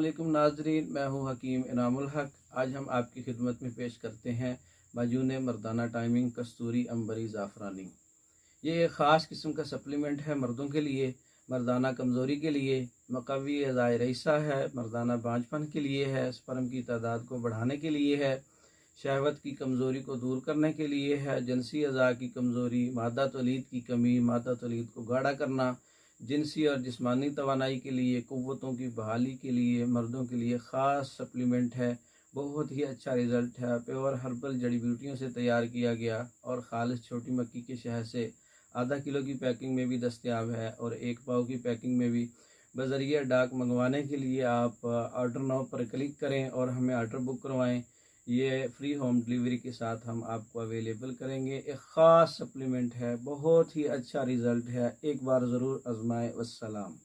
अस्सलामुअलैकुम नाजरीन, मैं हूं हकीम इनामुल हक। आज हम आपकी खिदमत में पेश करते हैं माजून मर्दाना टाइमिंग कस्तूरी अंबरी ज़ाफ़रानी। ये एक ख़ास किस्म का सप्लीमेंट है मर्दों के लिए, मर्दाना कमज़ोरी के लिए, मक़वी अज़ाए रईसा है, मर्दाना बांझपन के लिए है, स्पर्म की तादाद को बढ़ाने के लिए है, शहवत की कमज़ोरी को दूर करने के लिए है, जिनसी अज़ा की कमज़ोरी, मादा तौलीद की कमी, मादा तौलीद को गाढ़ा करना, जिनसी और जिस्मानी तवानाई के लिए, क़ुव्वतों की बहाली के लिए, मर्दों के लिए ख़ास सप्लीमेंट है। बहुत ही अच्छा रिज़ल्ट है। प्योर हर्बल जड़ी बूटियों से तैयार किया गया और ख़ालिस छोटी मक्की के शहद से आधा किलो की पैकिंग में भी दस्तयाब है और 1 पाव की पैकिंग में भी। बज़रिया डाक मंगवाने के लिए आप ऑर्डर नाउ पर क्लिक करें और हमें ऑर्डर बुक करवाएं। ये फ्री होम डिलीवरी के साथ हम आपको अवेलेबल करेंगे। एक ख़ास सप्लीमेंट है, बहुत ही अच्छा रिज़ल्ट है, एक बार ज़रूर आज़माएं। वस्सलाम।